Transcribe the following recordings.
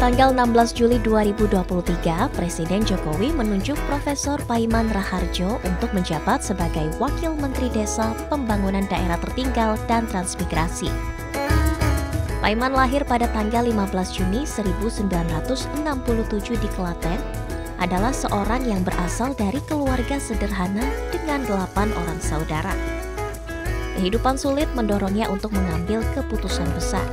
Tanggal 16 Juli 2023, Presiden Jokowi menunjuk Profesor Paiman Raharjo untuk menjabat sebagai Wakil Menteri Desa, Pembangunan Daerah Tertinggal, dan Transmigrasi. Paiman lahir pada tanggal 15 Juni 1967 di Klaten, adalah seorang yang berasal dari keluarga sederhana dengan 8 orang saudara. Kehidupan sulit mendorongnya untuk mengambil keputusan besar,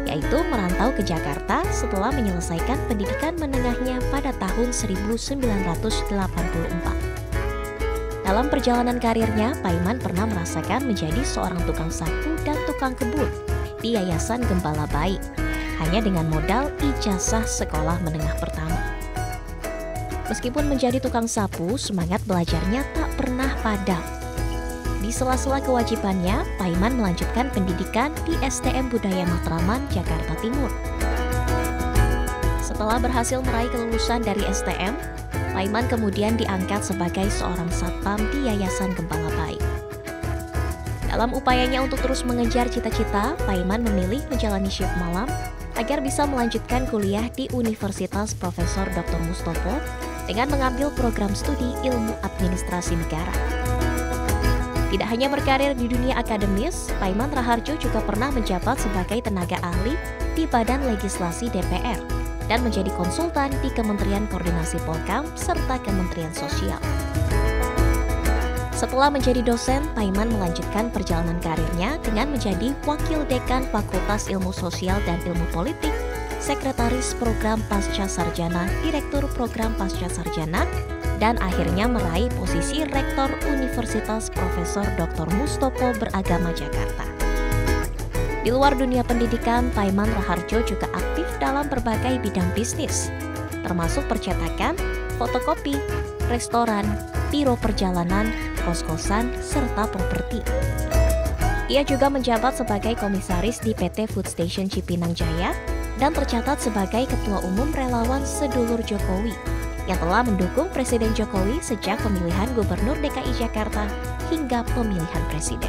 yaitu merantau ke Jakarta setelah menyelesaikan pendidikan menengahnya pada tahun 1984. Dalam perjalanan karirnya, Paiman pernah merasakan menjadi seorang tukang sapu dan tukang kebun di Yayasan Gembala Baik, hanya dengan modal ijazah sekolah menengah pertama. Meskipun menjadi tukang sapu, semangat belajarnya tak pernah padam. Di sela-sela kewajibannya, Paiman melanjutkan pendidikan di STM Budaya Matraman, Jakarta Timur. Setelah berhasil meraih kelulusan dari STM, Paiman kemudian diangkat sebagai seorang satpam di Yayasan Gembala Baik. Dalam upayanya untuk terus mengejar cita-cita, Paiman memilih menjalani shift malam agar bisa melanjutkan kuliah di Universitas Profesor Dr. Mustopo dengan mengambil program studi Ilmu Administrasi Negara. Tidak hanya berkarir di dunia akademis, Paiman Raharjo juga pernah menjabat sebagai tenaga ahli di Badan Legislasi DPR dan menjadi konsultan di Kementerian Koordinasi Polkam serta Kementerian Sosial. Setelah menjadi dosen, Paiman melanjutkan perjalanan karirnya dengan menjadi Wakil Dekan Fakultas Ilmu Sosial dan Ilmu Politik, Sekretaris Program Pasca Sarjana, Direktur Program Pasca Sarjana, dan akhirnya meraih posisi Rektor Universitas Profesor Dr. Mustopo Beragama Jakarta. Di luar dunia pendidikan, Paiman Raharjo juga aktif dalam berbagai bidang bisnis, termasuk percetakan, fotokopi, restoran, biro perjalanan, kos-kosan, serta properti. Ia juga menjabat sebagai komisaris di PT Food Station Cipinang Jaya dan tercatat sebagai Ketua Umum Relawan Sedulur Jokowi yang telah mendukung Presiden Jokowi sejak pemilihan Gubernur DKI Jakarta hingga pemilihan Presiden.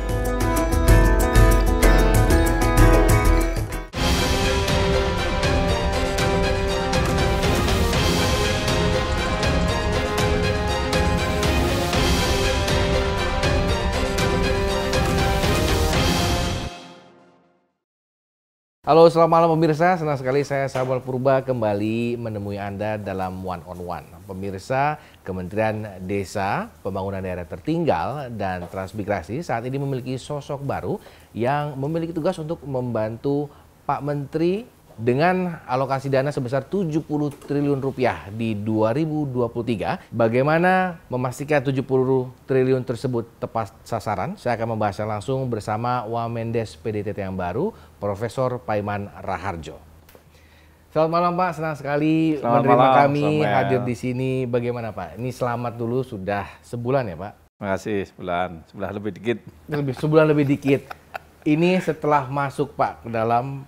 Halo, selamat malam pemirsa. Senang sekali saya Samuel Purba kembali menemui Anda dalam One on One. Pemirsa, Kementerian Desa, Pembangunan Daerah Tertinggal, dan Transmigrasi saat ini memiliki sosok baru yang memiliki tugas untuk membantu Pak Menteri dengan alokasi dana sebesar 70 triliun rupiah di 2023. Bagaimana memastikan 70 triliun tersebut tepat sasaran? Saya akan membahasnya langsung bersama Wamendes PDTT yang baru, Profesor Paiman Raharjo. Selamat malam Pak, senang sekali menerima kami hadir di sini. Bagaimana Pak? Ini selamat dulu, sudah sebulan ya Pak? Terima kasih, sebulan lebih dikit. Sebulan lebih dikit. Ini setelah masuk Pak ke dalam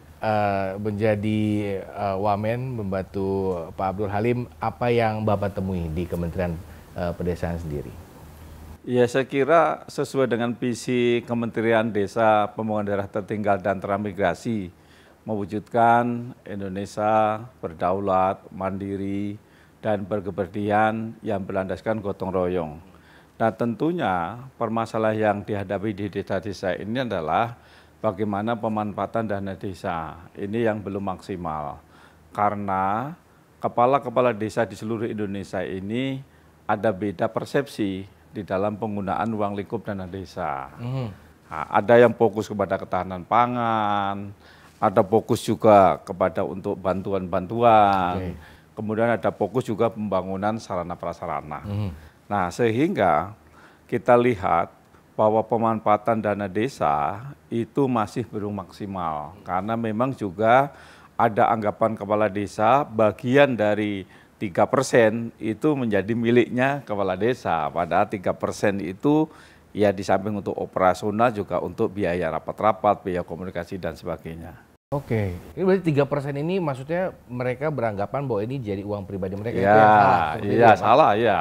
menjadi wamen membantu Pak Abdul Halim, apa yang Bapak temui di Kementerian Pedesaan sendiri? Ya, saya kira sesuai dengan visi Kementerian Desa, Pembangunan Daerah Tertinggal dan Transmigrasi, mewujudkan Indonesia berdaulat, mandiri, dan berkeberdian yang berlandaskan gotong royong. Nah, tentunya permasalahan yang dihadapi di desa-desa ini adalah bagaimana pemanfaatan dana desa ini yang belum maksimal, karena kepala-kepala desa di seluruh Indonesia ini ada beda persepsi di dalam penggunaan uang lingkup dana desa. Nah, ada yang fokus kepada ketahanan pangan, ada fokus juga kepada untuk bantuan-bantuan, kemudian ada fokus juga pembangunan sarana prasarana. Nah, sehingga kita lihat bahwa pemanfaatan dana desa itu masih belum maksimal, karena memang juga ada anggapan kepala desa bagian dari 3% itu menjadi miliknya kepala desa, padahal 3% itu ya di samping untuk operasional juga untuk biaya rapat-rapat, biaya komunikasi dan sebagainya. Oke, ini berarti 3% ini maksudnya mereka beranggapan bahwa ini jadi uang pribadi mereka, Ya, itu yang salah? Iya, salah ya.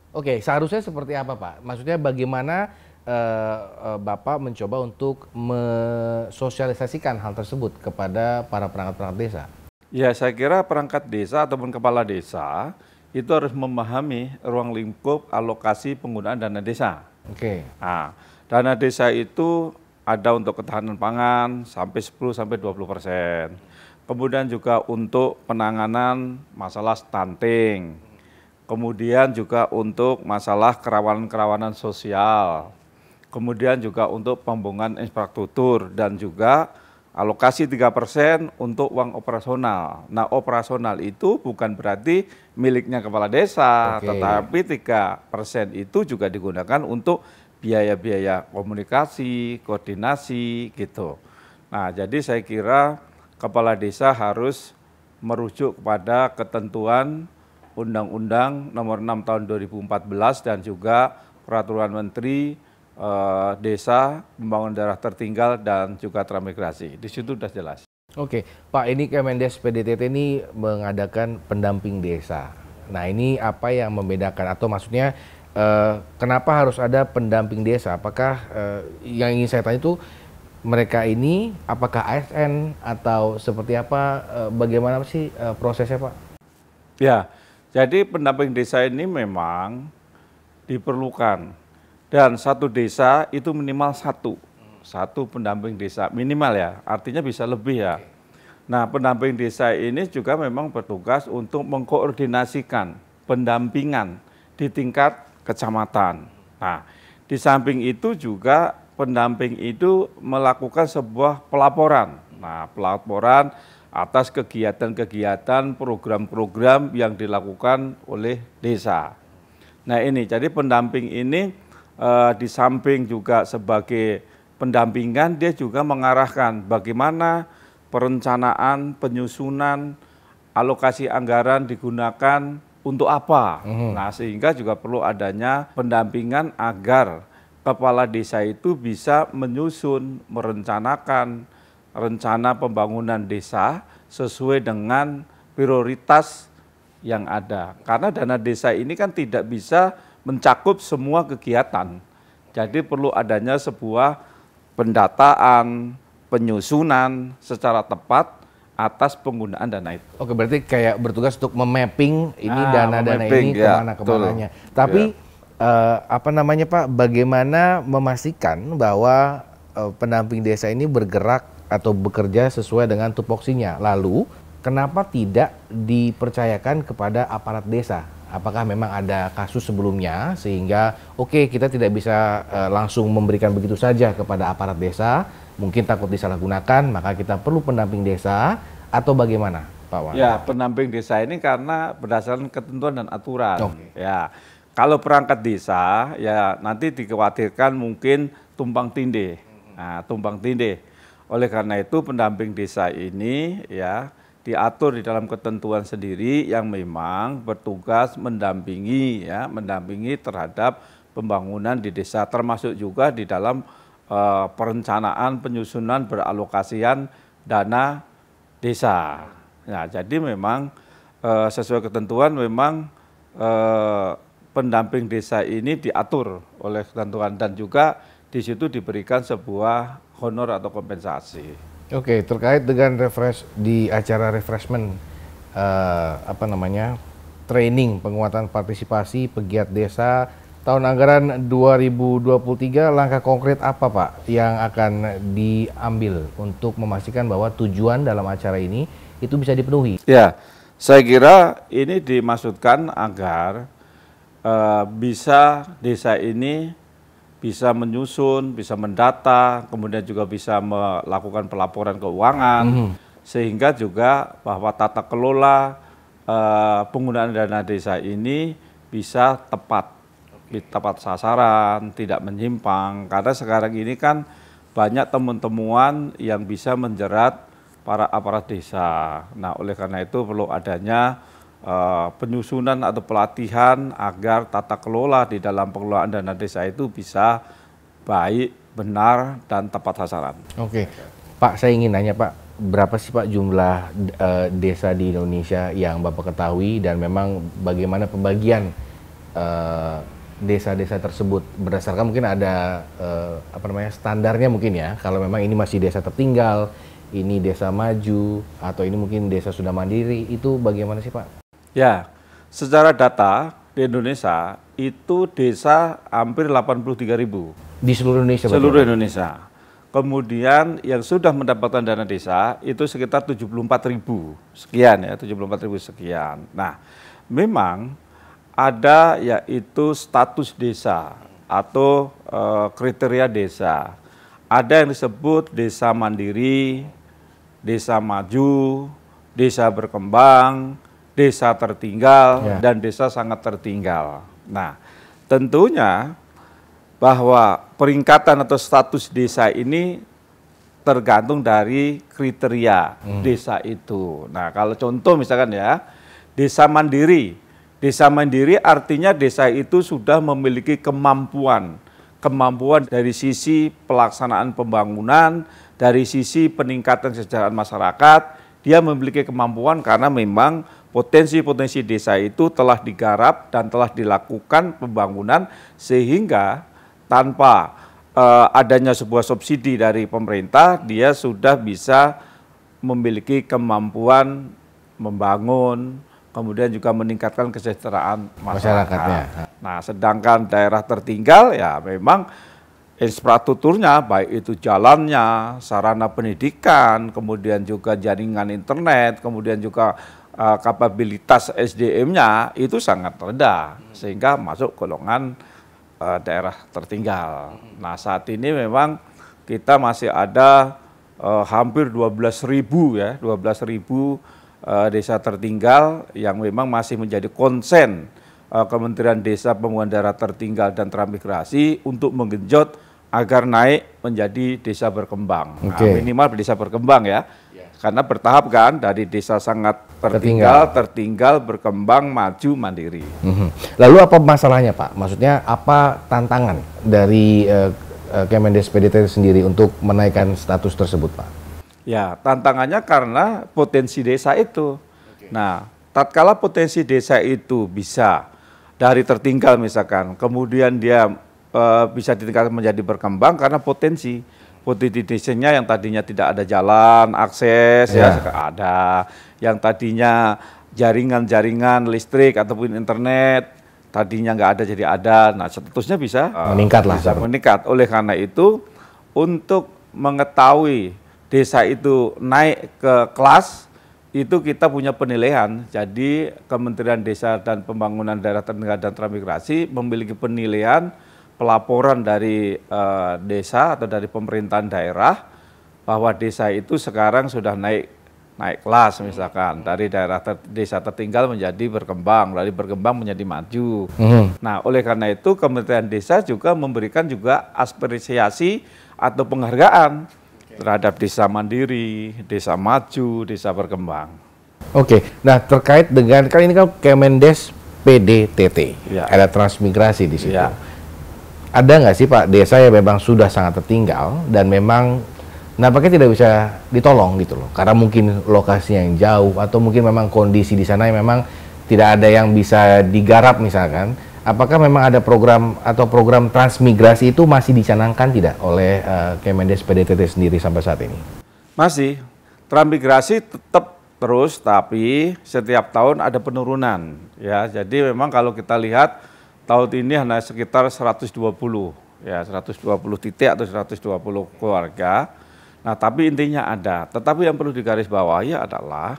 Oke, seharusnya seperti apa Pak? Maksudnya bagaimana Bapak mencoba untuk mensosialisasikan hal tersebut kepada para perangkat-perangkat desa? Ya, saya kira perangkat desa ataupun kepala desa itu harus memahami ruang lingkup alokasi penggunaan dana desa. Oke. Nah, dana desa itu ada untuk ketahanan pangan sampai 10-20%. Kemudian juga untuk penanganan masalah stunting. Kemudian juga untuk masalah kerawanan-kerawanan sosial. Kemudian juga untuk pembangunan infrastruktur dan juga alokasi 3% untuk uang operasional. Nah, operasional itu bukan berarti miliknya kepala desa, tetapi 3% itu juga digunakan untuk biaya-biaya komunikasi, koordinasi gitu. Nah, jadi saya kira kepala desa harus merujuk kepada ketentuan Undang-Undang Nomor 6 Tahun 2014 dan juga Peraturan Menteri Desa, Pembangunan Daerah Tertinggal dan juga transmigrasi. Di situ sudah jelas. Oke, Pak, ini Kemendes PDTT ini mengadakan pendamping desa. Nah, ini apa yang membedakan atau maksudnya kenapa harus ada pendamping desa? Apakah yang ingin saya tanya itu mereka ini apakah ASN atau seperti apa? Bagaimana sih prosesnya, Pak? Ya, jadi pendamping desa ini memang diperlukan dan satu desa itu minimal satu pendamping desa minimal ya, artinya bisa lebih ya. Nah, pendamping desa ini juga memang bertugas untuk mengkoordinasikan pendampingan di tingkat kecamatan. Nah, di samping itu juga pendamping itu melakukan sebuah pelaporan. Nah, pelaporan atas kegiatan-kegiatan, program-program yang dilakukan oleh desa. Nah, ini jadi pendamping ini di samping juga sebagai pendampingan, dia juga mengarahkan bagaimana perencanaan, penyusunan, alokasi anggaran digunakan untuk apa. Nah, sehingga juga perlu adanya pendampingan agar kepala desa itu bisa menyusun, merencanakan rencana pembangunan desa sesuai dengan prioritas yang ada. Karena dana desa ini kan tidak bisa mencakup semua kegiatan. Jadi perlu adanya sebuah pendataan, penyusunan secara tepat atas penggunaan dana itu. Oke, berarti kayak bertugas untuk memapping ini dana-dana ini ya, kemana-kemananya. Tapi apa namanya, Pak, bagaimana memastikan bahwa pendamping desa ini bergerak atau bekerja sesuai dengan tupoksinya? Lalu kenapa tidak dipercayakan kepada aparat desa? Apakah memang ada kasus sebelumnya sehingga kita tidak bisa langsung memberikan begitu saja kepada aparat desa, mungkin takut disalahgunakan, maka kita perlu pendamping desa atau bagaimana, Pak Wan? Ya, pendamping desa ini karena berdasarkan ketentuan dan aturan. Ya, kalau perangkat desa ya nanti dikhawatirkan mungkin tumpang tindih. Nah, tumpang tindih. Oleh karena itu pendamping desa ini ya diatur di dalam ketentuan sendiri yang memang bertugas mendampingi terhadap pembangunan di desa, termasuk juga di dalam perencanaan, penyusunan, beralokasian dana desa. Nah, jadi memang sesuai ketentuan memang pendamping desa ini diatur oleh ketentuan dan juga di situ diberikan sebuah honor atau kompensasi. Oke, terkait dengan di acara refreshment training penguatan partisipasi pegiat desa tahun anggaran 2023, langkah konkret apa, Pak, yang akan diambil untuk memastikan bahwa tujuan dalam acara ini itu bisa dipenuhi? Ya, saya kira ini dimaksudkan agar bisa desa ini bisa menyusun, bisa mendata, kemudian juga bisa melakukan pelaporan keuangan, sehingga juga bahwa tata kelola penggunaan dana desa ini bisa tepat sasaran, tidak menyimpang. Karena sekarang ini kan banyak temuan-temuan yang bisa menjerat para aparat desa. Nah, oleh karena itu perlu adanya penyusunan atau pelatihan agar tata kelola di dalam pengelolaan dana desa itu bisa baik, benar, dan tepat sasaran. Oke, Pak, saya ingin nanya, Pak, berapa sih, Pak, jumlah desa di Indonesia yang Bapak ketahui dan memang bagaimana pembagian desa-desa tersebut berdasarkan mungkin ada standarnya mungkin ya, kalau memang ini masih desa tertinggal, ini desa maju atau ini mungkin desa sudah mandiri, itu bagaimana sih Pak? Ya, secara data di Indonesia itu desa hampir 83.000. Di seluruh Indonesia? Seluruh Indonesia. Kemudian yang sudah mendapatkan dana desa itu sekitar 74.000 sekian ya, 74.000 sekian. Nah, memang ada yaitu status desa atau kriteria desa. Ada yang disebut desa mandiri, desa maju, desa berkembang, desa tertinggal, dan desa sangat tertinggal. Nah, tentunya bahwa peringkatan atau status desa ini tergantung dari kriteria desa itu. Nah, kalau contoh misalkan ya, desa mandiri. Desa mandiri artinya desa itu sudah memiliki kemampuan dari sisi pelaksanaan pembangunan, dari sisi peningkatan kesejahteraan masyarakat, dia memiliki kemampuan karena memang potensi-potensi desa itu telah digarap dan telah dilakukan pembangunan sehingga tanpa adanya sebuah subsidi dari pemerintah, dia sudah bisa memiliki kemampuan membangun, kemudian juga meningkatkan kesejahteraan masyarakat. Nah, sedangkan daerah tertinggal ya memang infrastrukturnya, baik itu jalannya, sarana pendidikan, kemudian juga jaringan internet, kemudian juga kapabilitas SDM-nya itu sangat rendah, sehingga masuk golongan daerah tertinggal. Nah, saat ini memang kita masih ada hampir 12.000 ya, 12.000 desa tertinggal yang memang masih menjadi konsen Kementerian Desa Pembangunan Daerah Tertinggal dan Transmigrasi untuk menggenjot agar naik menjadi desa berkembang. Nah, minimal desa berkembang ya. Karena bertahap kan, dari desa sangat tertinggal, berkembang, maju, mandiri. Lalu apa masalahnya Pak? Maksudnya apa tantangan dari Kemendes PDT sendiri untuk menaikkan status tersebut Pak? Ya, tantangannya karena potensi desa itu. Nah, tatkala potensi desa itu bisa dari tertinggal misalkan, kemudian dia bisa ditingkatkan menjadi berkembang karena potensi desanya yang tadinya tidak ada jalan, akses ya ada, yang tadinya jaringan listrik ataupun internet tadinya nggak ada jadi ada. Nah, statusnya bisa meningkat lah. Bisa meningkat. Oleh karena itu, untuk mengetahui desa itu naik ke kelas, itu kita punya penilaian. Jadi Kementerian Desa dan Pembangunan Daerah Tertinggal dan Transmigrasi memiliki penilaian pelaporan dari desa atau dari pemerintahan daerah bahwa desa itu sekarang sudah naik kelas misalkan dari desa tertinggal menjadi berkembang, dari berkembang menjadi maju. Nah, oleh karena itu Kementerian Desa juga memberikan juga apresiasi atau penghargaan terhadap desa mandiri, desa maju, desa berkembang. Oke, nah terkait dengan kan ini kan Kemendes PDTT, ada transmigrasi di situ. Ada nggak sih Pak desa yang memang sudah sangat tertinggal dan memang nampaknya tidak bisa ditolong gitu loh, karena mungkin lokasinya yang jauh atau mungkin memang kondisi di sana yang memang tidak ada yang bisa digarap misalkan. Apakah memang ada program atau program transmigrasi itu masih dicanangkan tidak oleh Kemendes PDTT sendiri sampai saat ini? Masih, transmigrasi tetap terus, tapi setiap tahun ada penurunan ya. Jadi memang kalau kita lihat tahun ini hanya sekitar 120 ya, 120 titik atau 120 keluarga. Nah, tapi intinya ada. Tetapi yang perlu digarisbawahi adalah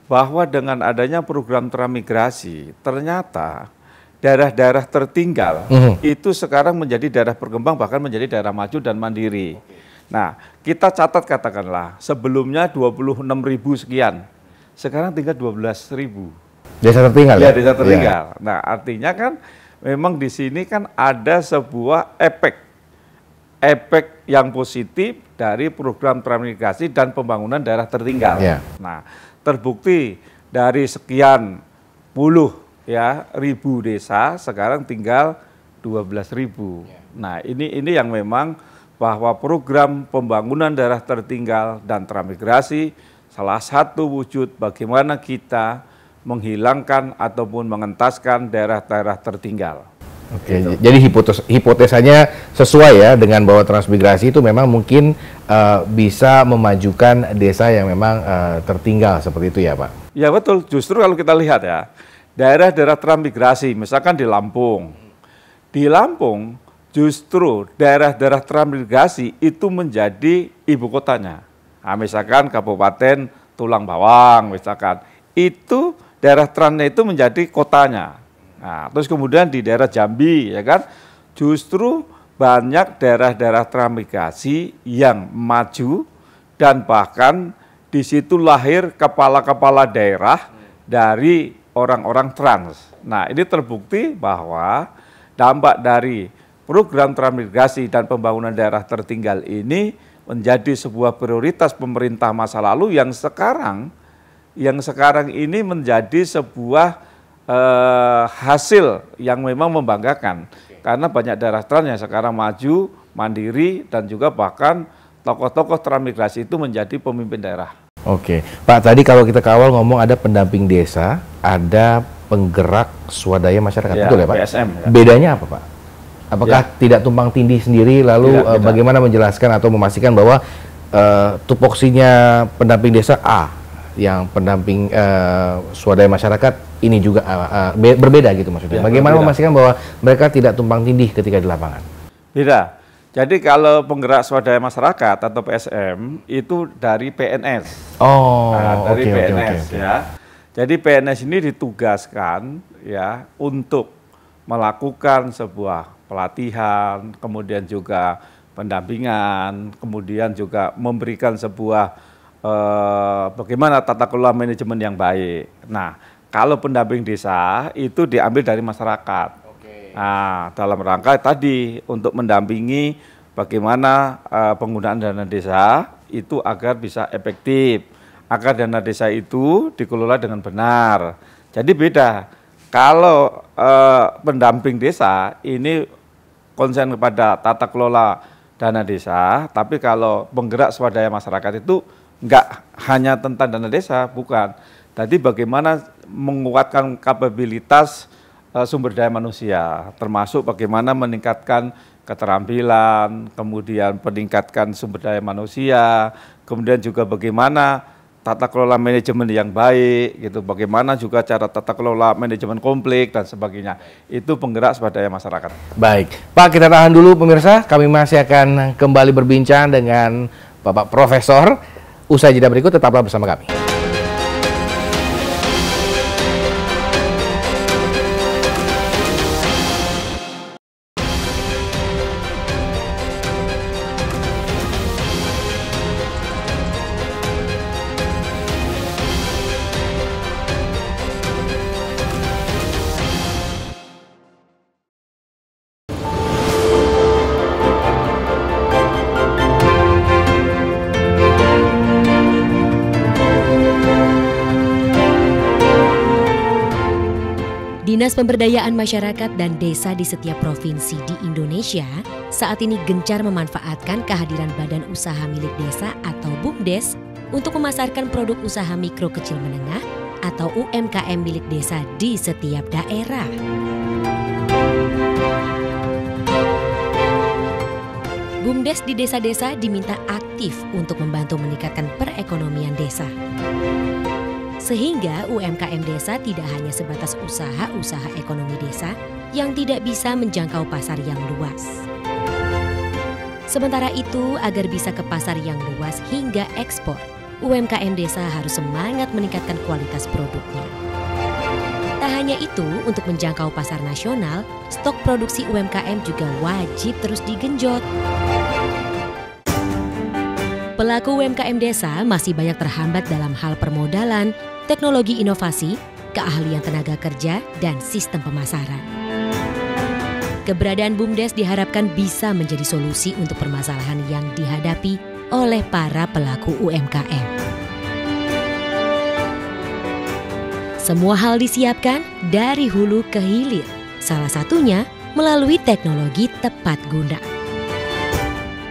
bahwa dengan adanya program transmigrasi, ternyata daerah-daerah tertinggal itu sekarang menjadi daerah berkembang, bahkan menjadi daerah maju dan mandiri. Nah, kita catat katakanlah sebelumnya 26.000 sekian, sekarang tinggal 12.000. Desa tertinggal ya? Desa tertinggal. Ya. Nah, artinya kan memang di sini kan ada sebuah efek yang positif dari program transmigrasi dan pembangunan daerah tertinggal. Nah, terbukti dari sekian puluh ribu desa sekarang tinggal 12.000. Nah, ini yang memang bahwa program pembangunan daerah tertinggal dan transmigrasi salah satu wujud bagaimana kita menghilangkan ataupun mengentaskan daerah-daerah tertinggal. Oke, jadi hipotesanya sesuai ya dengan bahwa transmigrasi itu memang mungkin bisa memajukan desa yang memang tertinggal seperti itu ya Pak? Ya betul, justru kalau kita lihat ya, daerah-daerah transmigrasi, misalkan di Lampung justru daerah-daerah transmigrasi itu menjadi ibu kotanya. Nah, misalkan Kabupaten Tulang Bawang, misalkan, itu daerah transnya itu menjadi kotanya. Nah, terus kemudian di daerah Jambi, ya kan, justru banyak daerah-daerah transmigrasi yang maju dan bahkan di situ lahir kepala-kepala daerah dari orang-orang trans. Nah, ini terbukti bahwa dampak dari program transmigrasi dan pembangunan daerah tertinggal ini menjadi sebuah prioritas pemerintah masa lalu yang sekarang ini menjadi sebuah hasil yang memang membanggakan. Karena banyak daerah trans yang sekarang maju, mandiri, dan juga bahkan tokoh-tokoh transmigrasi itu menjadi pemimpin daerah. Oke, Pak, tadi kalau kita kawal ngomong ada pendamping desa, ada penggerak swadaya masyarakat, betul ya Pak? PSM. Ya. Bedanya apa Pak? Apakah tidak tumpang tindih sendiri, lalu bagaimana menjelaskan atau memastikan bahwa tupoksinya pendamping desa A, yang pendamping swadaya masyarakat ini juga berbeda gitu maksudnya. Ya, bagaimana memastikan bahwa mereka tidak tumpang tindih ketika di lapangan? Beda. Jadi kalau penggerak swadaya masyarakat atau PSM itu dari PNS. Oh, dari PNS ya. Jadi PNS ini ditugaskan ya untuk melakukan sebuah pelatihan, kemudian juga pendampingan, kemudian juga memberikan sebuah bagaimana tata kelola manajemen yang baik. Nah, kalau pendamping desa itu diambil dari masyarakat. Nah, dalam rangka tadi untuk mendampingi bagaimana penggunaan dana desa itu agar bisa efektif, agar dana desa itu dikelola dengan benar. Jadi beda. Kalau pendamping desa ini konsen kepada tata kelola dana desa, tapi kalau penggerak swadaya masyarakat itu enggak hanya tentang dana desa, bukan. Tadi bagaimana menguatkan kapabilitas sumber daya manusia, termasuk bagaimana meningkatkan keterampilan, kemudian meningkatkan sumber daya manusia, kemudian juga bagaimana tata kelola manajemen yang baik, gitu. Bagaimana juga cara tata kelola manajemen konflik dan sebagainya. Itu penggerak swadaya masyarakat. Baik, Pak, kita tahan dulu pemirsa. Kami masih akan kembali berbincang dengan Bapak Profesor. Usai jeda berikut, tetaplah bersama kami. Dinas Pemberdayaan Masyarakat dan Desa di setiap provinsi di Indonesia saat ini gencar memanfaatkan kehadiran Badan Usaha Milik Desa atau BUMDes untuk memasarkan produk usaha mikro kecil menengah atau UMKM milik desa di setiap daerah. BUMDes di desa-desa diminta aktif untuk membantu meningkatkan perekonomian desa. Sehingga UMKM desa tidak hanya sebatas usaha-usaha ekonomi desa yang tidak bisa menjangkau pasar yang luas. Sementara itu, agar bisa ke pasar yang luas hingga ekspor, UMKM desa harus semangat meningkatkan kualitas produknya. Tak hanya itu, untuk menjangkau pasar nasional, stok produksi UMKM juga wajib terus digenjot. Pelaku UMKM desa masih banyak terhambat dalam hal permodalan, teknologi inovasi, keahlian tenaga kerja, dan sistem pemasaran. Keberadaan BUMDes diharapkan bisa menjadi solusi untuk permasalahan yang dihadapi oleh para pelaku UMKM. Semua hal disiapkan dari hulu ke hilir, salah satunya melalui teknologi tepat guna.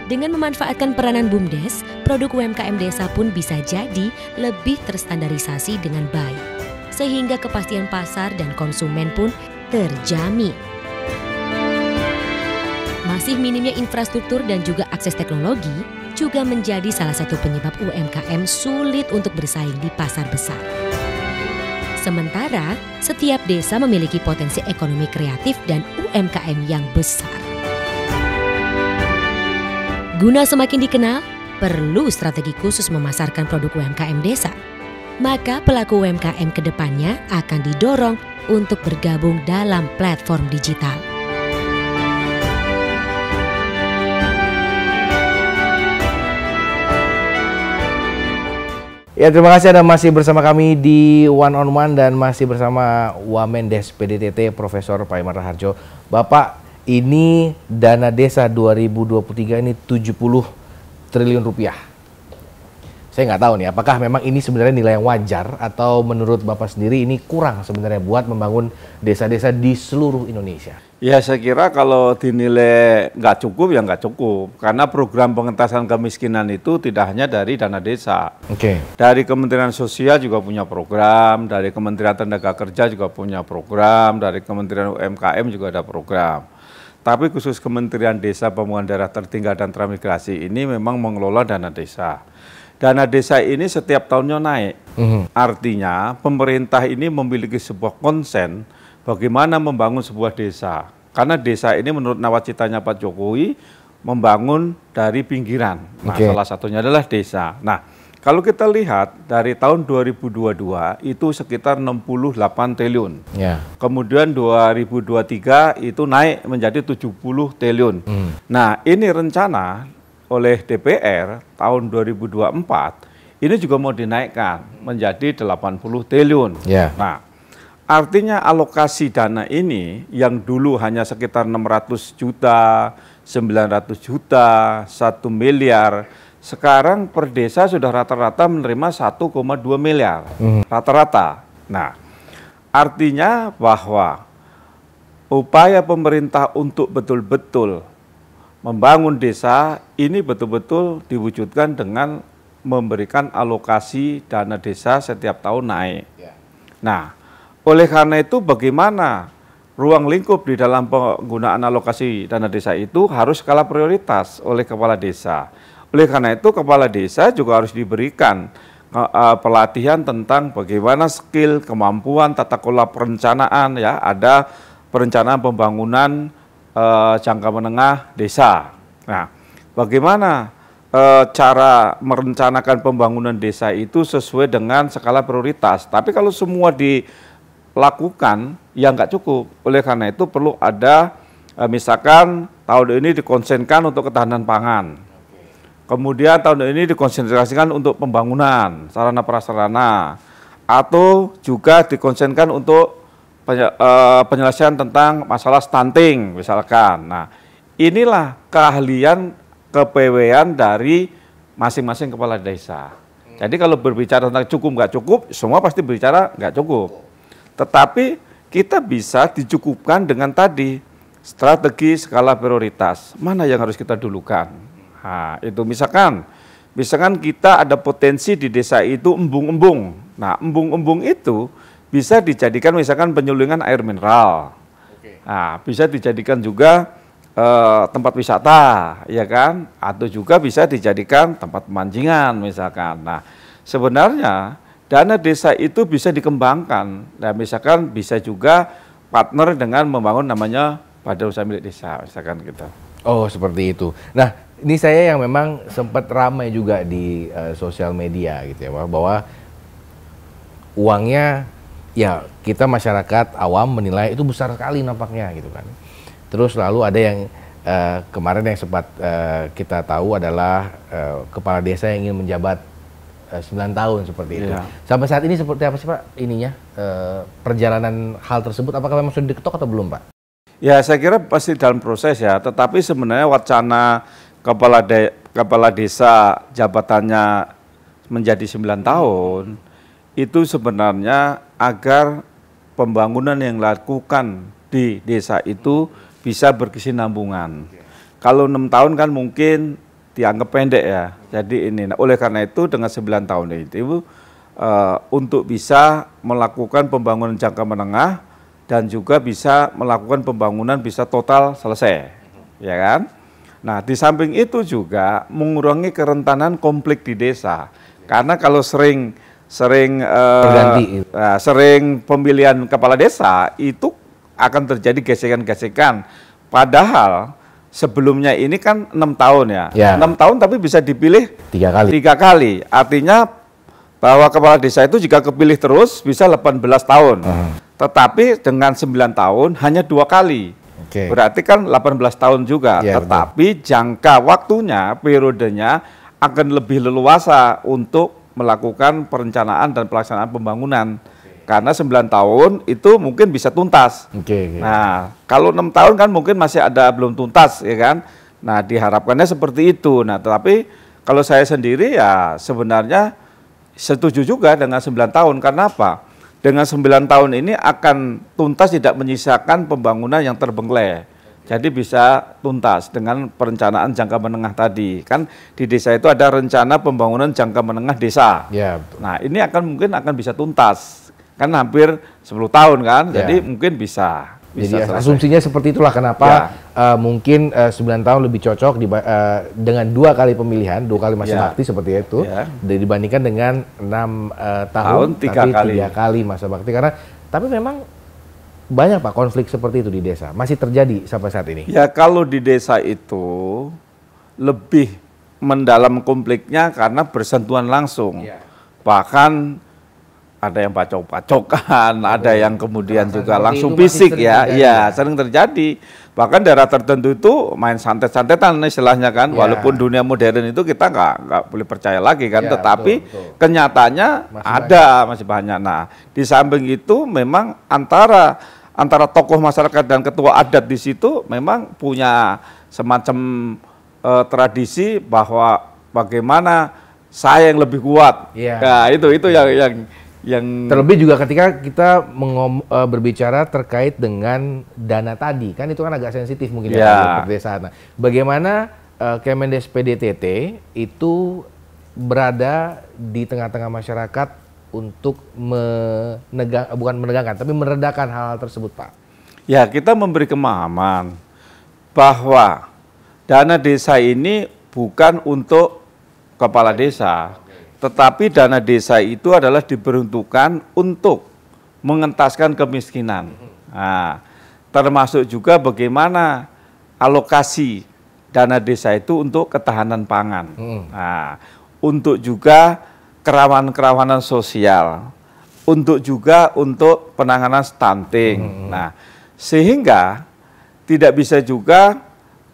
Dengan memanfaatkan peranan BUMDes, produk UMKM desa pun bisa jadi lebih terstandarisasi dengan baik, sehingga kepastian pasar dan konsumen pun terjamin. masih minimnya infrastruktur dan juga akses teknologi juga menjadi salah satu penyebab UMKM sulit untuk bersaing di pasar besar. Sementara, setiap desa memiliki potensi ekonomi kreatif dan UMKM yang besar. Guna semakin dikenal, perlu strategi khusus memasarkan produk UMKM desa. Maka pelaku UMKM ke depannya akan didorong untuk bergabung dalam platform digital. Ya, terima kasih Anda masih bersama kami di One on One dan masih bersama Wamendes PDTT Profesor Paimar Raharjo. Bapak, ini dana desa 2023 ini 70 triliun rupiah. Saya nggak tahu nih, apakah memang ini sebenarnya nilai yang wajar atau menurut Bapak sendiri ini kurang sebenarnya buat membangun desa-desa di seluruh Indonesia? Ya, saya kira kalau dinilai nggak cukup ya nggak cukup. Karena program pengentasan kemiskinan itu tidak hanya dari dana desa. Oke. Dari Kementerian Sosial juga punya program, dari Kementerian Tenaga Kerja juga punya program, dari Kementerian UMKM juga ada program. Tapi khusus Kementerian Desa Pembangunan Daerah Tertinggal dan Transmigrasi ini memang mengelola dana desa. Dana desa ini setiap tahunnya naik. Artinya pemerintah ini memiliki sebuah konsen bagaimana membangun sebuah desa. Karena desa ini menurut nawacitanya Pak Jokowi membangun dari pinggiran. Nah, salah satunya adalah desa. Nah, kalau kita lihat dari tahun 2022 itu sekitar 68 triliun. Ya. Kemudian 2023 itu naik menjadi 70 triliun. Nah, ini rencana oleh DPR tahun 2024 ini juga mau dinaikkan menjadi 80 triliun. Yeah. Nah, artinya alokasi dana ini yang dulu hanya sekitar 600 juta, 900 juta, 1 miliar, sekarang per desa sudah rata-rata menerima 1,2 miliar. Rata-rata. Nah, artinya bahwa upaya pemerintah untuk betul-betul membangun desa ini betul-betul diwujudkan dengan memberikan alokasi dana desa setiap tahun naik. Nah, oleh karena itu bagaimana ruang lingkup di dalam penggunaan alokasi dana desa itu harus skala prioritas oleh kepala desa. Oleh karena itu kepala desa juga harus diberikan pelatihan tentang bagaimana skill, kemampuan, tata kelola perencanaan, ya, ada perencanaan pembangunan jangka menengah desa. Nah, bagaimana cara merencanakan pembangunan desa itu sesuai dengan skala prioritas. Tapi kalau semua dilakukan, ya nggak cukup. Oleh karena itu perlu ada, misalkan tahun ini dikonsentrasikan untuk ketahanan pangan. Kemudian tahun ini dikonsentrasikan untuk pembangunan, sarana prasarana. Atau juga dikonsentrasikan untuk penyelesaian tentang masalah stunting misalkan. Nah, inilah keahlian kepw-an dari masing-masing kepala desa. Jadi kalau berbicara tentang cukup nggak cukup, semua pasti berbicara nggak cukup. Tetapi kita bisa dicukupkan dengan tadi strategi skala prioritas. Mana yang harus kita dulukan? Nah, itu misalkan kita ada potensi di desa itu embung-embung. Nah, embung-embung itu bisa dijadikan misalkan penyulingan air mineral. Nah, bisa dijadikan juga tempat wisata, ya kan? Atau juga bisa dijadikan tempat pemancingan misalkan. Nah, sebenarnya dana desa itu bisa dikembangkan. Nah, misalkan bisa juga partner dengan membangun namanya badan usaha milik desa, misalkan gitu. Oh, seperti itu. Nah, ini saya yang memang sempat ramai juga di sosial media gitu ya, bahwa uangnya ya kita masyarakat awam menilai itu besar sekali nampaknya gitu kan. Terus lalu ada yang kemarin yang sempat kita tahu adalah kepala desa yang ingin menjabat 9 tahun seperti itu. Sampai saat ini seperti apa sih Pak ininya perjalanan hal tersebut? Apakah memang sudah diketok atau belum Pak? Ya, saya kira pasti dalam proses ya. Tetapi sebenarnya wacana kepala desa jabatannya menjadi 9 tahun itu sebenarnya agar pembangunan yang dilakukan di desa itu bisa berkesinambungan. Kalau 6 tahun kan mungkin dianggap pendek ya. Jadi ini, oleh karena itu dengan 9 tahun itu untuk bisa melakukan pembangunan jangka menengah dan juga bisa melakukan pembangunan bisa total selesai. ya kan? Nah, di samping itu juga mengurangi kerentanan konflik di desa. Karena kalau sering pemilihan kepala desa itu akan terjadi gesekan-gesekan. Padahal sebelumnya ini kan 6 tahun ya. 6 tahun tapi bisa dipilih 3 kali. Artinya bahwa kepala desa itu jika kepilih terus bisa 18 tahun. Tetapi dengan 9 tahun hanya 2 kali. Berarti kan 18 tahun juga, tetapi betul. Jangka waktunya, periodenya akan lebih leluasa untuk melakukan perencanaan dan pelaksanaan pembangunan. Karena 9 tahun itu mungkin bisa tuntas. Nah, kalau 6 tahun kan mungkin masih ada belum tuntas, ya kan? Nah, diharapkannya seperti itu. Nah, tetapi kalau saya sendiri ya sebenarnya setuju juga dengan 9 tahun. Karena apa? Dengan 9 tahun ini akan tuntas, tidak menyisakan pembangunan yang terbengkelai. Jadi bisa tuntas dengan perencanaan jangka menengah tadi. Kan di desa itu ada rencana pembangunan jangka menengah desa. Ya, betul. Nah, ini mungkin akan bisa tuntas. Kan hampir 10 tahun kan, jadi mungkin bisa. Jadi asumsinya seperti itulah kenapa mungkin 9 tahun lebih cocok dengan 2 kali pemilihan, 2 kali masa bakti seperti itu, dibandingkan dengan 6 tahun tapi 3 kali masa bakti. Karena tapi memang banyak Pak konflik seperti itu di desa, masih terjadi sampai saat ini. Ya, kalau di desa itu lebih mendalam konfliknya karena bersentuhan langsung. Bahkan ada yang pacok-pacokan, ada yang kemudian juga langsung fisik sering terjadi. Bahkan daerah tertentu itu main santet-santetan istilahnya kan, walaupun dunia modern itu kita nggak boleh percaya lagi kan, tetapi betul. Kenyataannya masih banyak. Nah, di samping itu memang antara tokoh masyarakat dan ketua adat di situ memang punya semacam tradisi bahwa bagaimana saya yang lebih kuat. Nah, itu yang terlebih juga ketika kita berbicara terkait dengan dana tadi, kan itu kan agak sensitif mungkin ya pedesaan. Nah, bagaimana Kemendes PDTT itu berada di tengah-tengah masyarakat untuk bukan menegangkan, tapi meredakan hal-hal tersebut, Pak? Ya, kita memberi pemahaman bahwa dana desa ini bukan untuk kepala desa. Tetapi dana desa itu adalah diperuntukkan untuk mengentaskan kemiskinan. Nah, termasuk juga bagaimana alokasi dana desa itu untuk ketahanan pangan. Nah, untuk juga kerawanan sosial, untuk juga untuk penanganan stunting. Nah, sehingga tidak bisa juga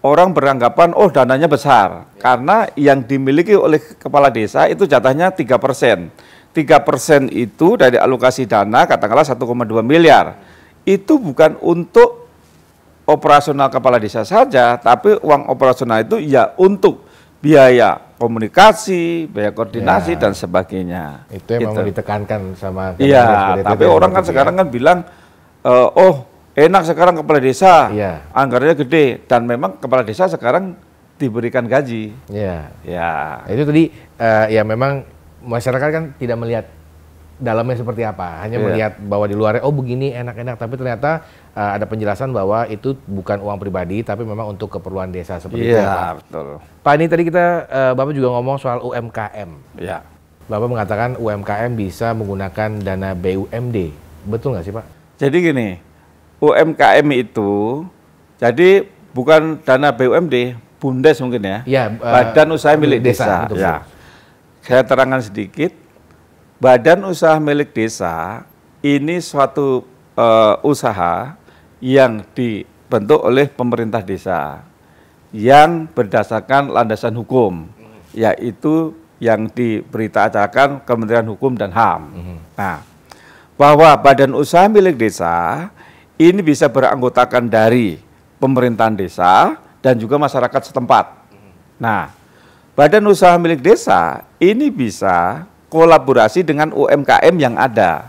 orang beranggapan, oh dananya besar. Karena yang dimiliki oleh kepala desa itu jatahnya 3%. 3% itu dari alokasi dana, katakanlah 1,2 miliar. Itu bukan untuk operasional kepala desa saja, tapi uang operasional itu ya untuk biaya komunikasi, biaya koordinasi, dan sebagainya. Itu yang mau ditekankan sama Iya, tapi orang kan sekarang kan bilang, enak sekarang kepala desa, anggarannya gede, dan memang kepala desa sekarang diberikan gaji. Itu tadi ya memang masyarakat kan tidak melihat dalamnya seperti apa, hanya melihat bahwa di luarnya begini enak-enak, tapi ternyata ada penjelasan bahwa itu bukan uang pribadi, tapi memang untuk keperluan desa seperti itu. Iya, betul. Pak, ini tadi kita Bapak juga ngomong soal UMKM. Bapak mengatakan UMKM bisa menggunakan dana BUMD, betul nggak sih Pak? Jadi gini. UMKM itu, jadi bukan dana BUMD, BUMDes mungkin ya, Badan Usaha Milik Desa. Saya terangkan sedikit, Badan Usaha Milik Desa ini suatu usaha yang dibentuk oleh pemerintah desa, yang berdasarkan landasan hukum, yaitu yang diberitakan Kementerian Hukum dan HAM. Nah, bahwa Badan Usaha Milik Desa ini bisa beranggotakan dari pemerintahan desa dan juga masyarakat setempat. Nah, Badan Usaha Milik Desa ini bisa kolaborasi dengan UMKM yang ada.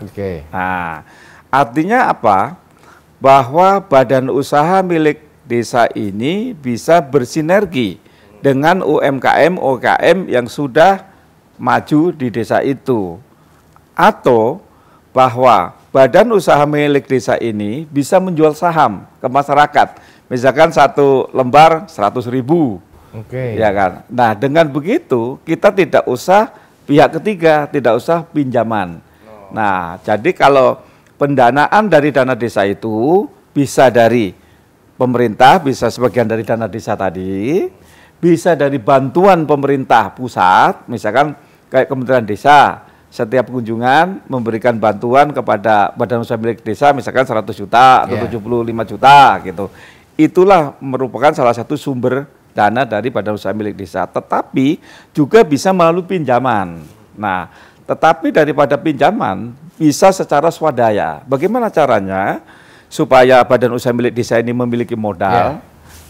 Nah, artinya apa? Bahwa Badan Usaha Milik Desa ini bisa bersinergi dengan UMKM yang sudah maju di desa itu. Atau bahwa Badan Usaha Milik Desa ini bisa menjual saham ke masyarakat, Misalkan 1 lembar 100.000. Oke. Ya kan. Nah, dengan begitu kita tidak usah pihak ketiga, tidak usah pinjaman. Nah, jadi kalau pendanaan dari dana desa itu bisa dari pemerintah, bisa sebagian dari dana desa tadi, bisa dari bantuan pemerintah pusat, misalkan kayak Kementerian Desa, setiap kunjungan memberikan bantuan kepada badan usaha milik desa, misalkan 100 juta atau 75 juta gitu. Itulah merupakan salah satu sumber dana dari badan usaha milik desa, tetapi juga bisa melalui pinjaman. Nah, tetapi daripada pinjaman bisa secara swadaya. Bagaimana caranya supaya badan usaha milik desa ini memiliki modal?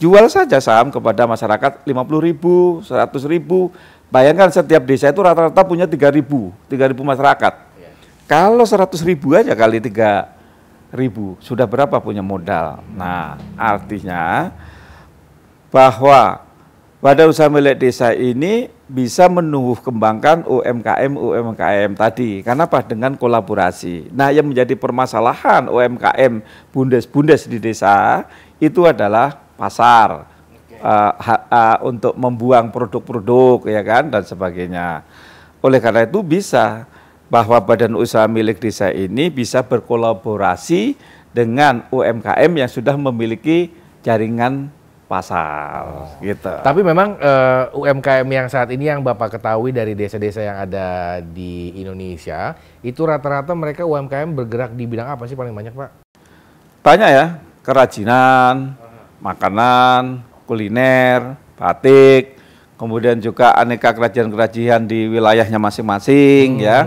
Jual saja saham kepada masyarakat 50.000, 100.000. Bayangkan setiap desa itu rata-rata punya 3.000 masyarakat. Kalau 100.000 aja kali 3.000, sudah berapa punya modal? Nah, artinya bahwa badan usaha milik desa ini bisa menumbuh kembangkan UMKM tadi. Karena apa? Dengan kolaborasi. Nah, yang menjadi permasalahan UMKM bundes di desa itu adalah pasar. Untuk membuang produk-produk ya kan dan sebagainya. Oleh karena itu bisa bahwa badan usaha milik desa ini bisa berkolaborasi dengan UMKM yang sudah memiliki jaringan pasar gitu. Tapi memang UMKM yang saat ini yang Bapak ketahui dari desa-desa yang ada di Indonesia, itu rata-rata mereka UMKM bergerak di bidang apa sih paling banyak, Pak? Banyak ya, kerajinan, makanan, kuliner, batik, kemudian juga aneka kerajinan-kerajinan di wilayahnya masing-masing ya.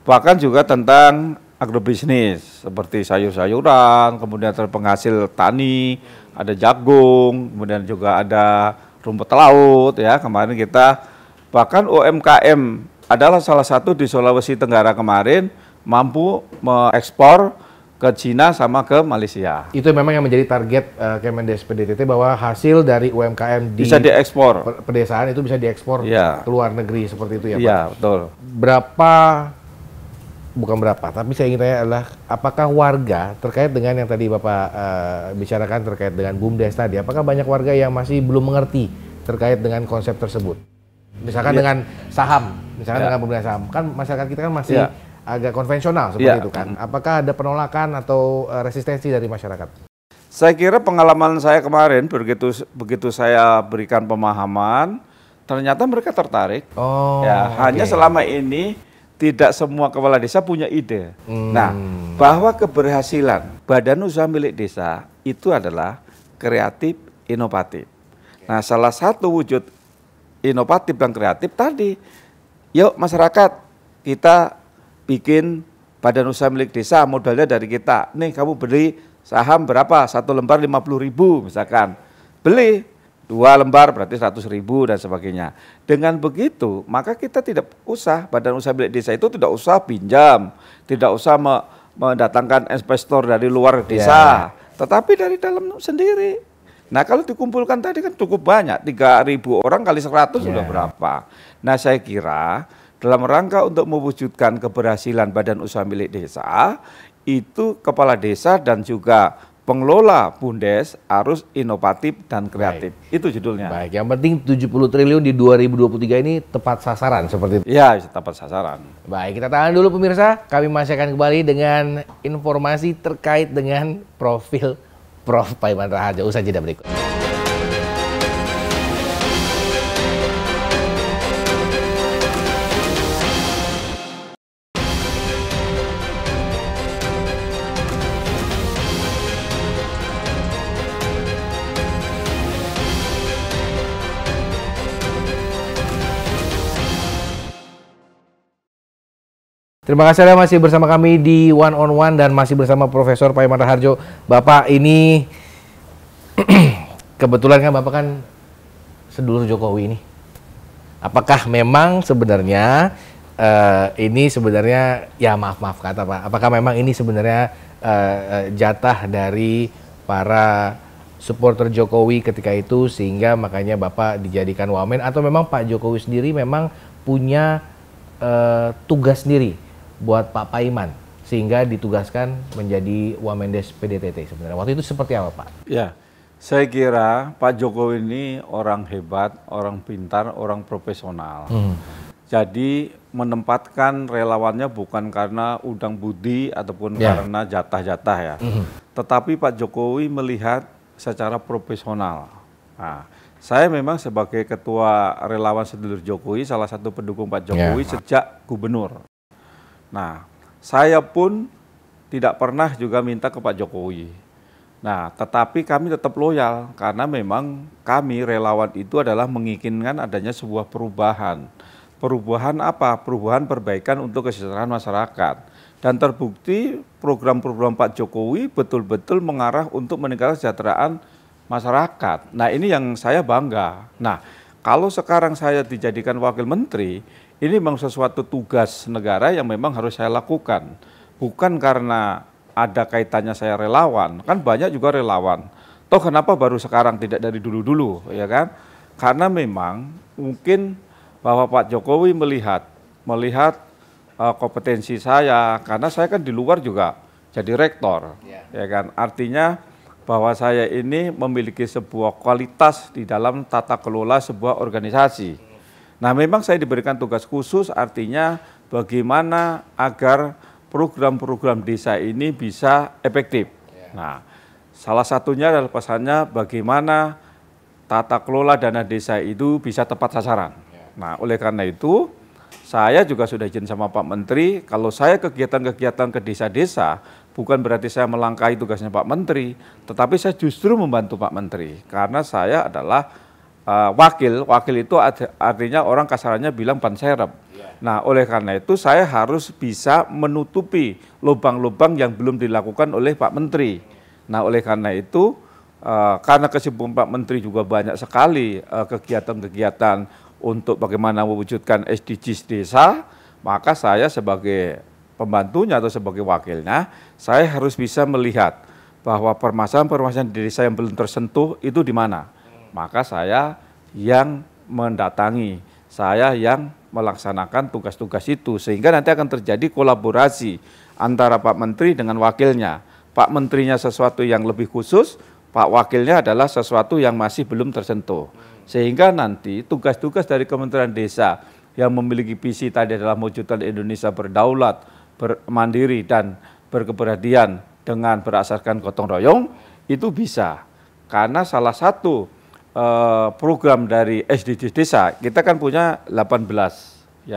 Bahkan juga tentang agrobisnis seperti sayur-sayuran, kemudian penghasil tani, ada jagung, kemudian juga ada rumput laut ya. Kemarin kita bahkan UMKM adalah salah satu di Sulawesi Tenggara kemarin mampu mengekspor ke Cina sama ke Malaysia. Itu memang yang menjadi target Kemendes PDTT bahwa hasil dari UMKM di bisa diekspor. Pedesaan itu bisa diekspor ke luar negeri seperti itu ya Pak? Iya, betul. Bukan berapa, tapi saya ingin tanya adalah apakah warga terkait dengan yang tadi Bapak bicarakan terkait dengan BUMDes tadi, apakah banyak warga yang masih belum mengerti terkait dengan konsep tersebut? Misalkan dengan saham, dengan pembelian saham, kan masyarakat kita kan masih agak konvensional seperti itu kan. Apakah ada penolakan atau resistensi dari masyarakat? Saya kira pengalaman saya kemarin begitu saya berikan pemahaman, ternyata mereka tertarik. Hanya selama ini tidak semua kepala desa punya ide. Nah, bahwa keberhasilan badan usaha milik desa itu adalah kreatif, inovatif. Nah, salah satu wujud inovatif dan kreatif tadi, yuk masyarakat kita bikin badan usaha milik desa, modalnya dari kita. Nih kamu beli saham berapa? 1 lembar 50.000 misalkan. Beli 2 lembar berarti 100.000 dan sebagainya. Dengan begitu, maka kita tidak usah, badan usaha milik desa itu tidak usah pinjam, tidak usah mendatangkan investor dari luar desa, tetapi dari dalam sendiri. Nah, kalau dikumpulkan tadi kan cukup banyak, 3.000 orang kali 100 sudah berapa. Nah, saya kira dalam rangka untuk mewujudkan keberhasilan badan usaha milik desa, itu kepala desa dan juga pengelola BUMDes harus inovatif dan kreatif. Itu judulnya. Baik, yang penting 70 triliun di 2023 ini tepat sasaran seperti itu. Iya, tepat sasaran. Baik, kita tahan dulu pemirsa. Kami masih akan kembali dengan informasi terkait dengan profil Prof. Paiman Raharjo. Usai jeda berikut. Terima kasih Anda masih bersama kami di One on One dan masih bersama Profesor Paiman Raharjo. Bapak ini kebetulan kan Bapak kan sedulur Jokowi ini. Apakah memang sebenarnya ini sebenarnya ya maaf kata Pak. Apakah memang ini sebenarnya jatah dari para supporter Jokowi ketika itu sehingga makanya Bapak dijadikan wamen atau memang Pak Jokowi sendiri memang punya tugas sendiri buat Pak Paiman sehingga ditugaskan menjadi Wamendes PDTT sebenarnya. Waktu itu seperti apa Pak? Ya, Saya kira Pak Jokowi ini orang hebat, orang pintar, orang profesional. Jadi menempatkan relawannya bukan karena udang budi ataupun karena jatah-jatah ya. Tetapi Pak Jokowi melihat secara profesional. Nah, saya memang sebagai ketua relawan sedulur Jokowi, salah satu pendukung Pak Jokowi sejak gubernur. Nah, saya pun tidak pernah juga minta ke Pak Jokowi. Nah, tetapi kami tetap loyal karena memang kami relawan itu adalah menginginkan adanya sebuah perubahan. Perubahan apa? Perubahan perbaikan untuk kesejahteraan masyarakat. Dan terbukti program-program Pak Jokowi betul-betul mengarah untuk meningkatkan kesejahteraan masyarakat. Nah, ini yang saya bangga. Nah, kalau sekarang saya dijadikan wakil menteri, ini memang sesuatu tugas negara yang memang harus saya lakukan. Bukan karena ada kaitannya saya relawan, kan banyak juga relawan. Toh kenapa baru sekarang tidak dari dulu-dulu, ya kan? Karena memang mungkin bahwa Pak Jokowi melihat kompetensi saya, karena saya kan di luar juga jadi rektor, ya kan? Artinya bahwa saya ini memiliki sebuah kualitas di dalam tata kelola sebuah organisasi. Nah, memang saya diberikan tugas khusus, artinya bagaimana agar program-program desa ini bisa efektif. Nah, salah satunya adalah pesannya bagaimana tata kelola dana desa itu bisa tepat sasaran. Nah, oleh karena itu, saya juga sudah izin sama Pak Menteri, kalau saya kegiatan-kegiatan ke desa-desa, bukan berarti saya melangkahi tugasnya Pak Menteri, tetapi saya justru membantu Pak Menteri, karena saya adalah wakil itu artinya orang kasarannya bilang ban serep. Nah, oleh karena itu saya harus bisa menutupi lubang-lubang yang belum dilakukan oleh Pak Menteri. Nah, oleh karena itu, karena kesibukan Pak Menteri juga banyak sekali kegiatan-kegiatan untuk bagaimana mewujudkan SDGs desa, maka saya sebagai pembantunya atau sebagai wakilnya, saya harus bisa melihat bahwa permasalahan-permasalahan di desa yang belum tersentuh itu di mana. Maka saya yang mendatangi, saya yang melaksanakan tugas-tugas itu, sehingga nanti akan terjadi kolaborasi antara Pak Menteri dengan wakilnya. Pak Menterinya sesuatu yang lebih khusus, Pak Wakilnya adalah sesuatu yang masih belum tersentuh. Sehingga nanti tugas-tugas dari Kementerian Desa yang memiliki visi tadi adalah mewujudkan Indonesia berdaulat, mandiri, dan berkepribadian dengan berasaskan gotong royong, itu bisa. Karena salah satu program dari SDGs desa, kita kan punya 18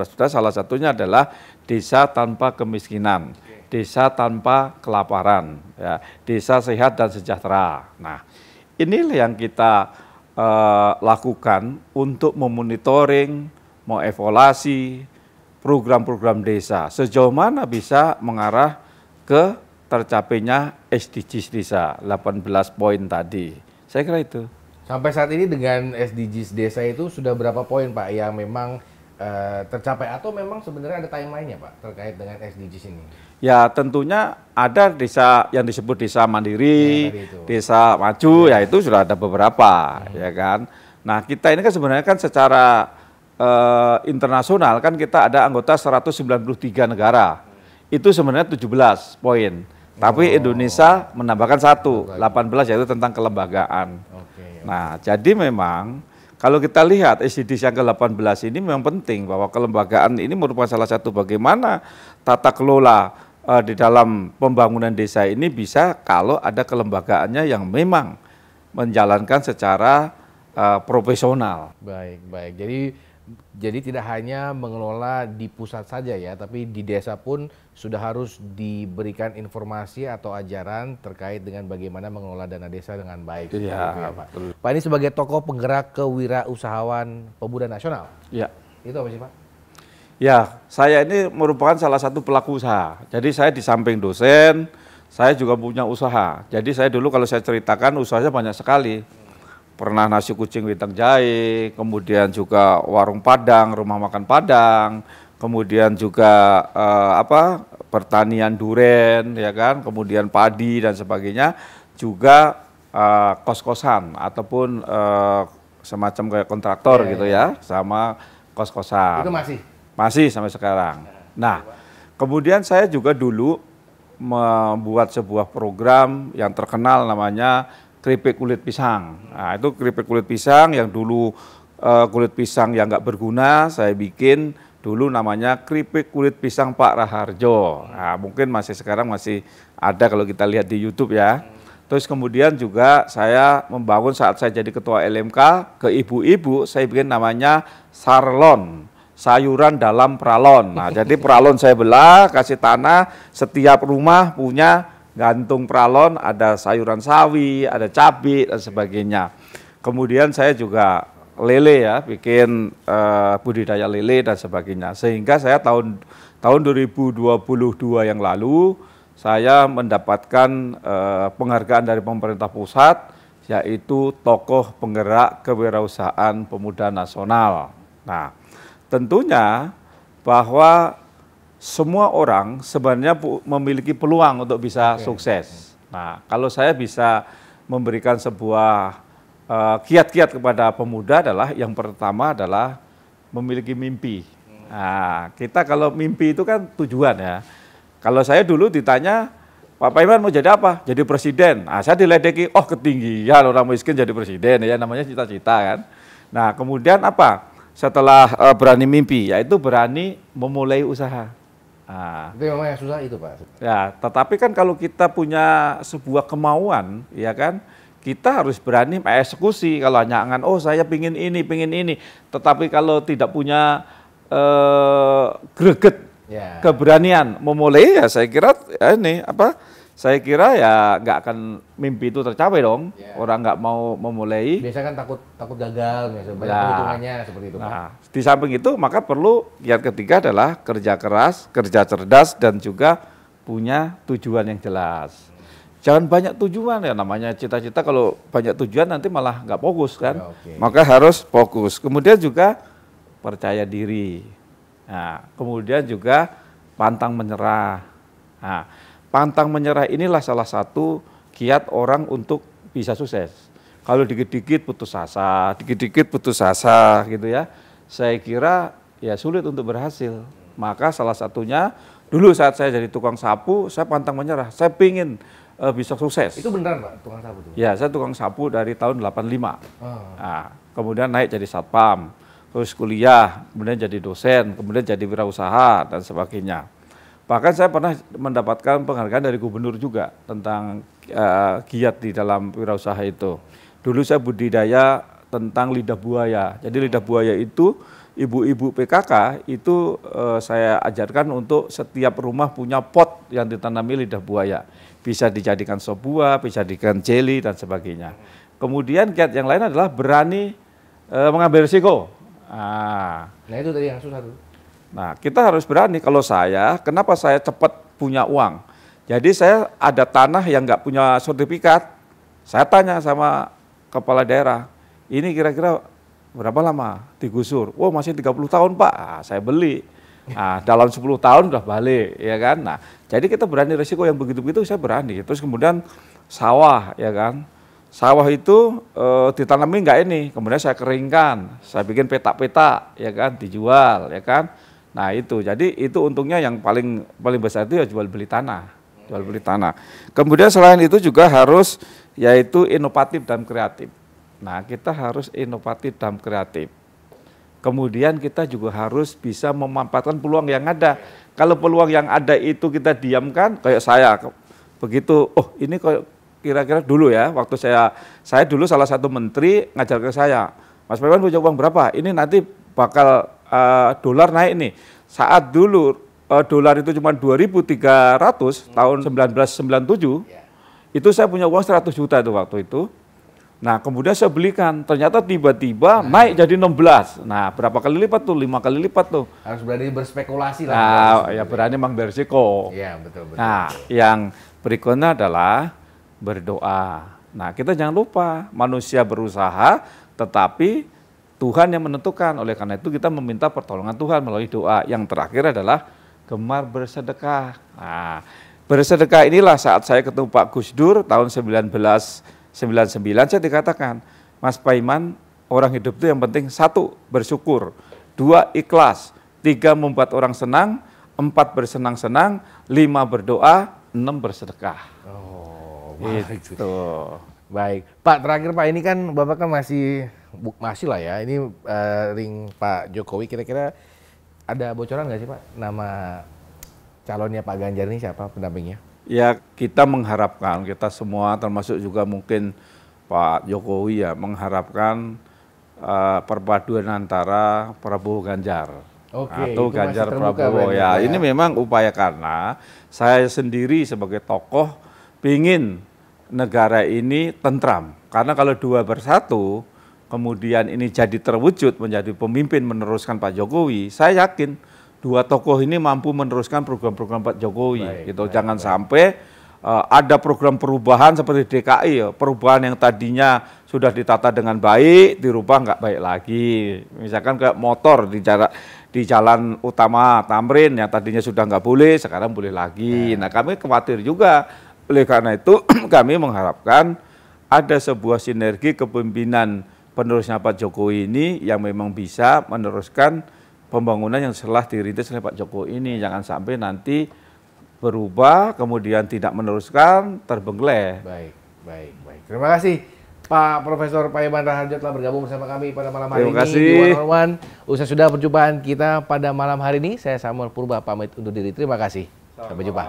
juta, salah satunya adalah desa tanpa kemiskinan, desa tanpa kelaparan, ya, desa sehat dan sejahtera. Nah, inilah yang kita lakukan untuk memonitoring, mengevaluasi program-program desa, sejauh mana bisa mengarah ke tercapainya SDGs desa, 18 poin tadi. Saya kira itu. Sampai saat ini dengan SDGs desa itu sudah berapa poin Pak yang memang tercapai atau memang sebenarnya ada timeline-nya Pak terkait dengan SDGs ini? Ya tentunya ada desa yang disebut desa mandiri, desa maju, ya itu sudah ada beberapa, ya kan. Nah kita ini kan sebenarnya kan secara internasional kan kita ada anggota 193 negara, itu sebenarnya 17 poin. Tapi Indonesia menambahkan 18 yaitu tentang kelembagaan. Nah, jadi memang kalau kita lihat SDGs yang ke-18 ini memang penting bahwa kelembagaan ini merupakan salah satu bagaimana tata kelola di dalam pembangunan desa ini bisa kalau ada kelembagaannya yang memang menjalankan secara profesional. Baik. Jadi tidak hanya mengelola di pusat saja ya, tapi di desa pun sudah harus diberikan informasi atau ajaran terkait dengan bagaimana mengelola dana desa dengan baik. Iya, Pak. Pak ini sebagai tokoh penggerak kewirausahaan pemuda nasional. Iya. Itu apa sih Pak? Ya, saya ini merupakan salah satu pelaku usaha. Jadi saya di samping dosen, saya juga punya usaha. Jadi saya dulu kalau saya ceritakan usahanya banyak sekali. Pernah nasi kucing witang jahe, kemudian juga warung Padang, rumah makan Padang, kemudian juga pertanian duren, ya kan, kemudian padi dan sebagainya, juga kos-kosan ataupun semacam kayak kontraktor gitu ya, sama kos-kosan. Itu masih sampai sekarang. Nah, kemudian saya juga dulu membuat sebuah program yang terkenal namanya keripik kulit pisang. Nah, itu keripik kulit pisang yang dulu kulit pisang yang nggak berguna, saya bikin dulu namanya keripik kulit pisang Pak Raharjo. Nah, mungkin sekarang masih ada kalau kita lihat di YouTube ya. Terus kemudian juga saya membangun saat saya jadi ketua LMK ke ibu-ibu, saya bikin namanya sarlon, sayuran dalam pralon. Nah, jadi pralon saya belah, kasih tanah, setiap rumah punya gantung pralon, ada sayuran sawi, ada cabai dan sebagainya. Kemudian saya juga lele ya, bikin budidaya lele dan sebagainya. Sehingga saya tahun 2022 yang lalu saya mendapatkan penghargaan dari pemerintah pusat, yaitu tokoh penggerak kewirausahaan pemuda nasional. Nah, tentunya bahwa semua orang sebenarnya memiliki peluang untuk bisa sukses. Nah, kalau saya bisa memberikan sebuah kiat-kiat kepada pemuda adalah yang pertama adalah memiliki mimpi. Nah, kita kalau mimpi itu kan tujuan ya. Kalau saya dulu ditanya, Pak Paiman mau jadi apa? Jadi presiden. Nah, saya diledeki, oh ketinggian orang miskin jadi presiden, ya namanya cita-cita kan. Nah, kemudian apa? Setelah berani mimpi, yaitu berani memulai usaha. Nah, itu memang yang susah itu Pak. Ya, tetapi kan kalau kita punya sebuah kemauan, ya kan, kita harus berani eksekusi. Kalau hanya angan, oh saya pingin ini. Tetapi kalau tidak punya greget, keberanian memulai, ya saya kira saya kira ya nggak akan mimpi itu tercapai dong. Orang nggak mau memulai. Biasanya kan takut gagal, banyak perhitungannya seperti itu. Nah, di samping itu maka perlu yang ketiga adalah kerja keras, kerja cerdas, dan juga punya tujuan yang jelas. Jangan banyak tujuan ya, namanya cita-cita kalau banyak tujuan nanti malah nggak fokus kan. Maka harus fokus. Kemudian juga percaya diri. Nah, kemudian juga pantang menyerah. Nah, pantang menyerah inilah salah satu kiat orang untuk bisa sukses. Kalau dikit-dikit putus asa gitu ya, saya kira ya sulit untuk berhasil. Maka salah satunya dulu saat saya jadi tukang sapu, saya pantang menyerah. Saya pingin bisa sukses. Itu beneran Pak, tukang sapu tuh? Ya, saya tukang sapu dari tahun 85. Nah, kemudian naik jadi satpam, terus kuliah, kemudian jadi dosen, kemudian jadi wirausaha dan sebagainya. Bahkan saya pernah mendapatkan penghargaan dari gubernur juga tentang giat di dalam wirausaha itu. Dulu saya budidaya tentang lidah buaya. Jadi lidah buaya itu ibu-ibu PKK itu saya ajarkan untuk setiap rumah punya pot yang ditanami lidah buaya. Bisa dijadikan sop buah, bisa dijadikan jelly dan sebagainya. Kemudian kiat yang lain adalah berani mengambil risiko. Nah itu tadi yang susah tuh. Nah, kita harus berani. Kalau saya, kenapa saya cepat punya uang? Jadi saya ada tanah yang nggak punya sertifikat. Saya tanya sama kepala daerah, ini kira-kira berapa lama digusur? Oh masih 30 tahun Pak. Nah, saya beli. Nah, dalam 10 tahun udah balik, ya kan? Nah, jadi kita berani risiko yang begitu-begitu, saya berani. Terus kemudian sawah, ya kan? Sawah itu ditanami nggak ini, kemudian saya keringkan, saya bikin petak-petak, ya kan, dijual, ya kan. Nah itu, jadi itu untungnya yang paling besar itu ya jual beli tanah. Kemudian selain itu juga harus yaitu inovatif dan kreatif. Nah kita harus inovatif dan kreatif. Kemudian kita juga harus bisa memanfaatkan peluang yang ada. Kalau peluang yang ada itu kita diamkan, kayak saya begitu, oh ini kira-kira dulu ya, waktu saya dulu salah satu menteri ngajar ke saya, Mas Paiman punya uang berapa? Ini nanti bakal dolar naik nih. Saat dulu dolar itu cuma 2.300 tahun 1997, itu saya punya uang 100 juta itu waktu itu. Nah kemudian saya belikan, ternyata tiba-tiba naik jadi 16. Nah berapa kali lipat tuh? 5 kali lipat tuh. Harus berani berspekulasi lah. Nah ya berani mengambil risiko. Iya betul. Nah yang berikutnya adalah berdoa. Nah kita jangan lupa, manusia berusaha tetapi Tuhan yang menentukan. Oleh karena itu kita meminta pertolongan Tuhan melalui doa. Yang terakhir adalah gemar bersedekah. Nah bersedekah inilah saat saya ketemu Pak Gus Dur tahun 1999 saya dikatakan, Mas Paiman, orang hidup itu yang penting 1 bersyukur, 2 ikhlas, 3 membuat orang senang, 4 bersenang-senang, 5 berdoa, 6 bersedekah. Oh, itu. Baik, Pak, terakhir Pak, ini kan Bapak kan masih lah ya, ini ring Pak Jokowi, kira-kira ada bocoran nggak sih Pak, nama calonnya Pak Ganjar ini siapa pendampingnya? Ya, kita mengharapkan, kita semua termasuk juga mungkin Pak Jokowi ya, mengharapkan perpaduan antara Prabowo Ganjar. Oke, Atau itu Ganjar masih terbuka Prabowo berarti, ya. Pak, ya. Ini memang upaya karena saya sendiri sebagai tokoh pingin negara ini tentram. Karena kalau dua bersatu, kemudian ini jadi terwujud menjadi pemimpin meneruskan Pak Jokowi, saya yakin dua tokoh ini mampu meneruskan program-program Pak Jokowi. Jangan sampai ada program perubahan seperti DKI, ya, perubahan yang tadinya sudah ditata dengan baik, dirubah nggak baik lagi. Misalkan kayak motor di jalan utama Tamrin yang tadinya sudah nggak boleh, sekarang boleh lagi. Nah, kami khawatir juga. Oleh karena itu kami mengharapkan ada sebuah sinergi kepemimpinan penerusnya Pak Jokowi ini yang memang bisa meneruskan pembangunan yang telah dirintis oleh Pak Jokowi ini. Jangan sampai nanti berubah kemudian tidak meneruskan, terbengkelai. Baik. Terima kasih Pak Profesor Paiman Raharjo telah bergabung bersama kami pada malam hari Terima ini kasih. di One on One. Usai sudah perjumpaan kita pada malam hari ini, saya Samuel Purba pamit undur diri. Terima kasih. Sampai jumpa.